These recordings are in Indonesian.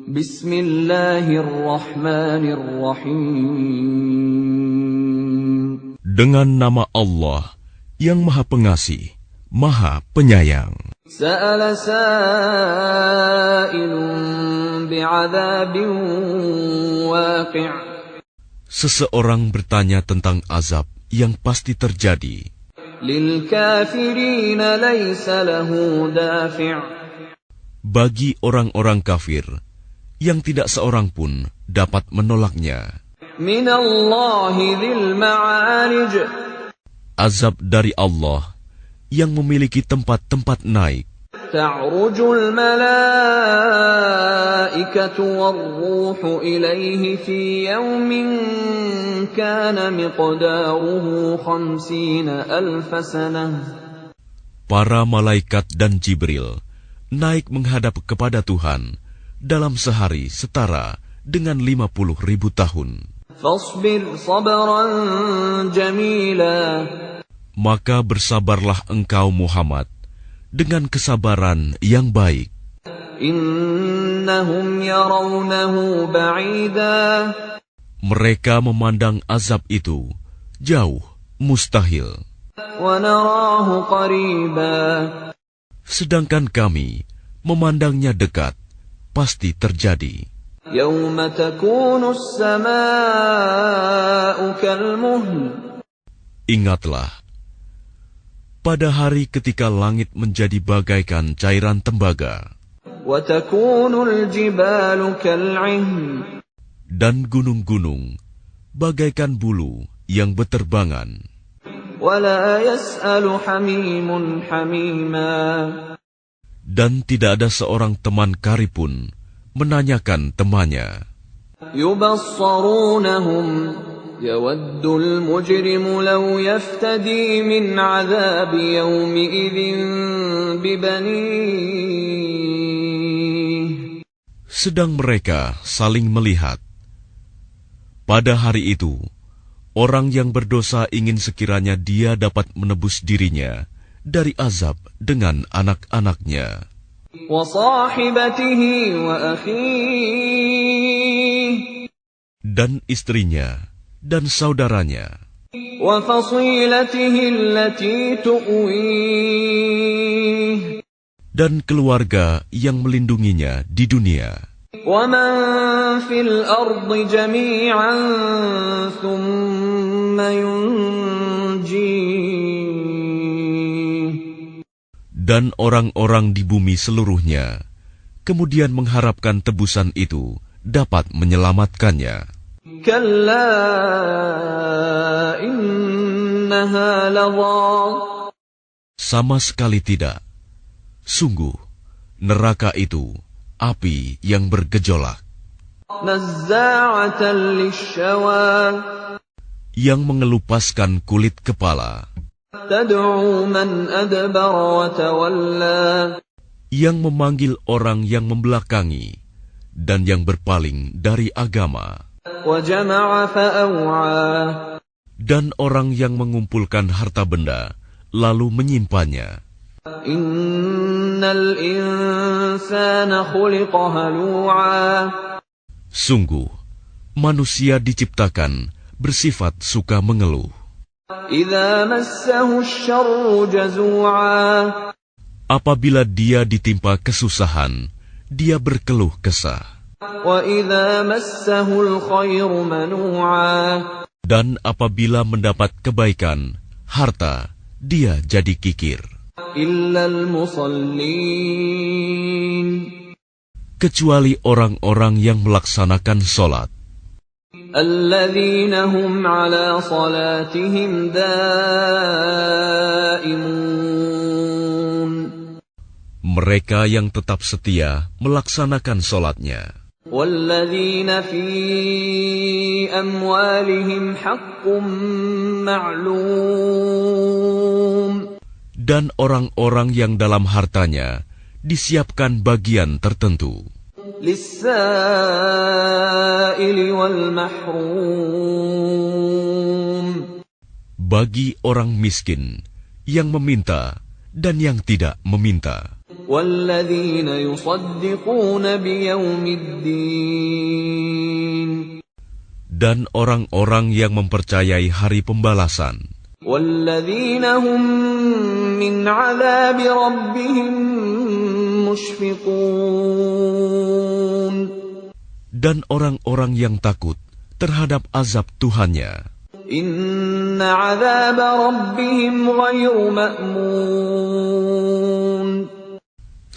Bismillahirrahmanirrahim. Dengan nama Allah yang Maha Pengasih, Maha Penyayang. Sa'ala sa'ilun bi'adzabin waqi'. Seseorang bertanya tentang azab yang pasti terjadi. Lil kafirina laysa lahu dafi'. Bagi orang-orang kafir yang tidak seorang pun dapat menolaknya. Minallahi dzil ma'arij. Azab dari Allah yang memiliki tempat-tempat naik. Ta'rujul malaikatu war-ruhu ilaihi fi yawmin kana miqdaruhu 50,000 sanah. Para malaikat dan Jibril naik menghadap kepada Tuhan dalam sehari setara dengan 50.000 tahun. Fasbir sabran jamila. Maka bersabarlah engkau Muhammad dengan kesabaran yang baik. Innahum yarawnahu ba'ida. Mereka memandang azab itu jauh, mustahil. Wa narahu qariba. Sedangkan kami memandangnya dekat, pasti terjadi. Yawma takunu as-samaa'u kalmuhl. Ingatlah, pada hari ketika langit menjadi bagaikan cairan tembaga, Wa takunu al-jibalu kal'ihn. dan gunung-gunung bagaikan bulu yang beterbangan. Wa la yas'alu hamimun hamima. Dan tidak ada seorang teman karib pun menanyakan temannya. Yubassarunahum. Yawaddul mujrimu law yaftadi min 'adzabi yawmi idzin bibanih. Sedang mereka saling melihat. Pada hari itu, orang yang berdosa ingin sekiranya dia dapat menebus dirinya dari azab dengan anak-anaknya, Wa sahibatihi wa akhihi. dan istrinya, dan saudaranya, Wa fasilatihi allati tu'wih. dan keluarga yang melindunginya di dunia, Wa man fil ardi jami'an thumma yunjih. dan orang-orang di bumi seluruhnya, kemudian mengharapkan tebusan itu dapat menyelamatkannya. Kalla innaha ladha. Sama sekali tidak. Sungguh, neraka itu api yang bergejolak, Nazza'atan lishawa. yang mengelupaskan kulit kepala, Tad'u man adbara wa tawalla. yang memanggil orang yang membelakangi dan yang berpaling dari agama, Wa jama'a fa'aw'a. dan orang yang mengumpulkan harta benda lalu menyimpannya. Innal insana khuliqa halu'a. Sungguh, manusia diciptakan bersifat suka mengeluh. Idza massahu asy-syarru jazu'a. Apabila dia ditimpa kesusahan, dia berkeluh kesah. Wa idza massahu al-khairu manu'a. Dan apabila mendapat kebaikan, harta, dia jadi kikir. Illa al-musallin. Kecuali orang-orang yang melaksanakan sholat, Alladzina hum 'ala salatihim daimun. mereka yang tetap setia melaksanakan sholatnya. Walladzina fi amwalihim haqqun ma'lum. Dan orang-orang yang dalam hartanya disiapkan bagian tertentu. Lis-sa'ili wal mahrum. Bagi orang miskin yang meminta dan yang tidak meminta. وَالَّذِينَ يُصَدِّقُونَ بِيَوْمِ الدِّينِ Dan orang-orang yang mempercayai hari pembalasan. وَالَّذِينَ هُمْ مِنْ عَذَابِ رَبِّهِمْ مُشْفِقُونَ Dan orang-orang yang takut terhadap azab Tuhannya. إِنَّ عَذَابَ رَبِّهِمْ غَيْرُ مَأْمُونٍ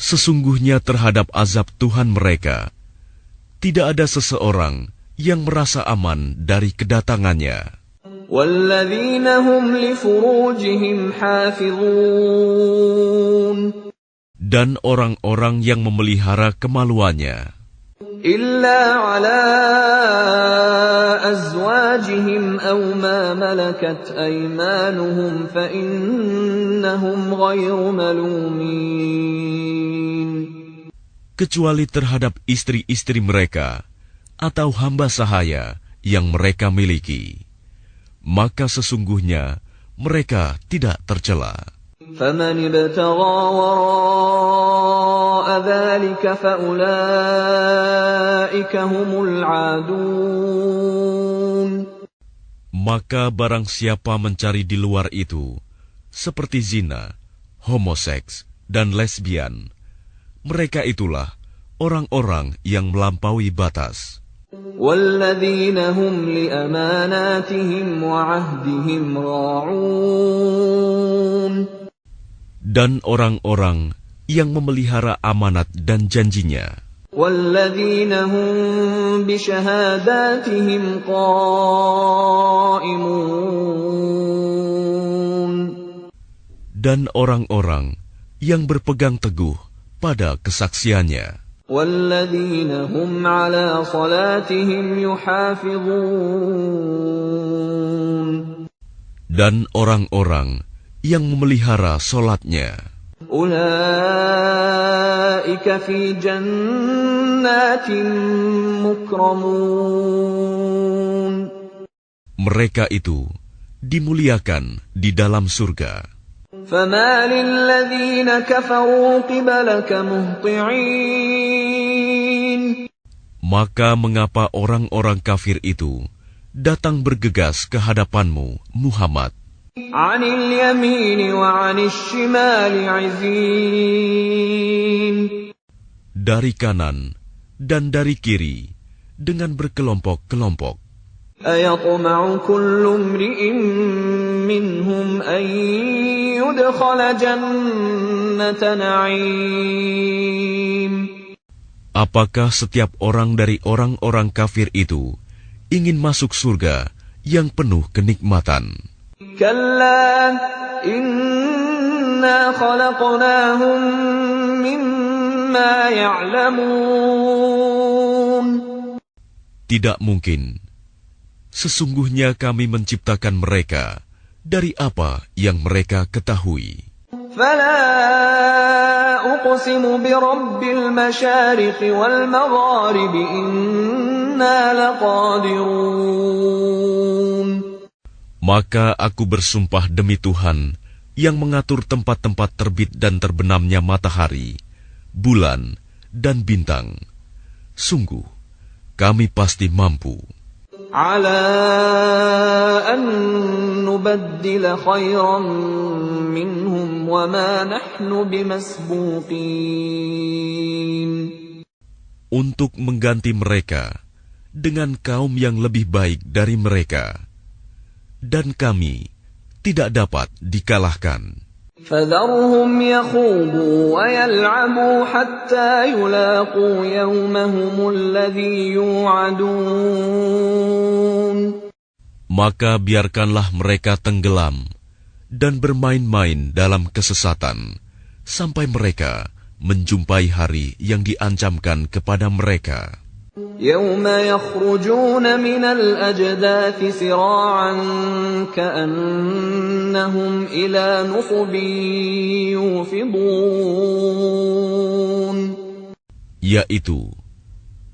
Sesungguhnya terhadap azab Tuhan mereka, tidak ada seseorang yang merasa aman dari kedatangannya. وَالَّذِينَ هُمْ لِفُرُوجِهِمْ حَافِظُونَ Dan orang-orang yang memelihara kemaluannya, إِلَّا عَلَىٰ أَزْوَاجِهِمْ أَوْ مَا مَلَكَتْ أَيْمَانُهُمْ فَإِنَّهُمْ غَيْرُ مَلُومِينَ kecuali terhadap istri-istri mereka atau hamba sahaya yang mereka miliki, maka sesungguhnya mereka tidak tercela. فَمَنِ ابْتَغَىٰ وَرَاءَ ذَٰلِكَ فَأُولَٰئِكَ هُمُ الْعَادُونَ Maka barang siapa mencari di luar itu, seperti zina, homoseks, dan lesbian, mereka itulah orang-orang yang melampaui batas. وَالَّذِينَ هُمْ لِأَمَانَاتِهِمْ وَعَهْدِهِمْ رَاعُونَ Dan orang-orang yang memelihara amanat dan janjinya. وَالَّذِينَ هُمْ بِشَهَادَاتِهِمْ قَائِمُونَ Dan orang-orang yang berpegang teguh pada kesaksiannya. وَالَّذِينَ هُمْ عَلَى صَلَاتِهِمْ يُحَافِظُونَ Dan orang-orang yang memelihara solatnya. أُولَٰئِكَ فِي جَنَّاتٍ مُّكْرَمُونَ Mereka itu dimuliakan di dalam surga. فَمَالِ الَّذِينَ كَفَرُوا قِبَلَكَ مُهْطِعِينَ Maka mengapa orang-orang kafir itu datang bergegas ke hadapanmu, Muhammad, عَنِ الْيَمِينِ وَعَنِ الشِّمَالِ عِزِينَ dari kanan dan dari kiri dengan berkelompok-kelompok? أَيَطْمَعُ كُلُّ امْرِئٍ مِّنْهُمْ أَن يُدْخَلَ جَنَّةَ نَعِيمٍ Apakah setiap orang dari orang-orang kafir itu ingin masuk surga yang penuh kenikmatan? كَلَّا إِنَّا خَلَقْنَاهُم مِّمَّا يَعْلَمُونَ Tidak mungkin. Sesungguhnya kami menciptakan mereka dari apa yang mereka ketahui. فَلَا أُقْسِمُ بِرَبِّ الْمَشَارِقِ وَالْمَغَارِبِ إِنَّا لَقَادِرُونَ Maka aku bersumpah demi Tuhan yang mengatur tempat-tempat terbit dan terbenamnya matahari, bulan, dan bintang. Sungguh, kami pasti mampu. عَلَىٰ أَن نُّبَدِّلَ خَيْرًا مِّنْهُمْ وَمَا نَحْنُ بِمَسْبُوقِينَ Untuk mengganti mereka dengan kaum yang lebih baik dari mereka, dan kami tidak dapat dikalahkan. فَذَرْهُمْ يَخُوضُوا وَيَلْعَبُوا حَتَّىٰ يُلَاقُوا يَوْمَهُمُ الَّذِي يُوعَدُونَ Maka biarkanlah mereka tenggelam dan bermain-main dalam kesesatan sampai mereka menjumpai hari yang diancamkan kepada mereka. يَوْمَ يَخْرُجُونَ مِنَ الْأَجْدَاثِ سِرَاعًا كَأَنَّهُمْ إِلَىٰ نُصُبٍ يُوفِضُونَ Yaitu,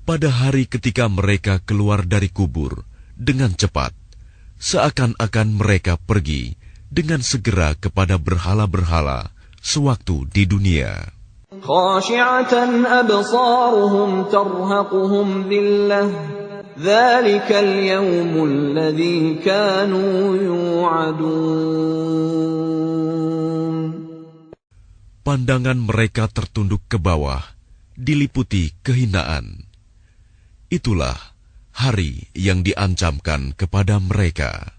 pada hari ketika mereka keluar dari kubur dengan cepat, seakan-akan mereka pergi dengan segera kepada berhala-berhala sewaktu di dunia. خاشعة أبصارهم ترهقهم ذلة ذلك اليوم الذي كانوا يوعدون. Pandangan mereka tertunduk ke bawah, diliputi kehinaan. Itulah hari yang diancamkan kepada mereka.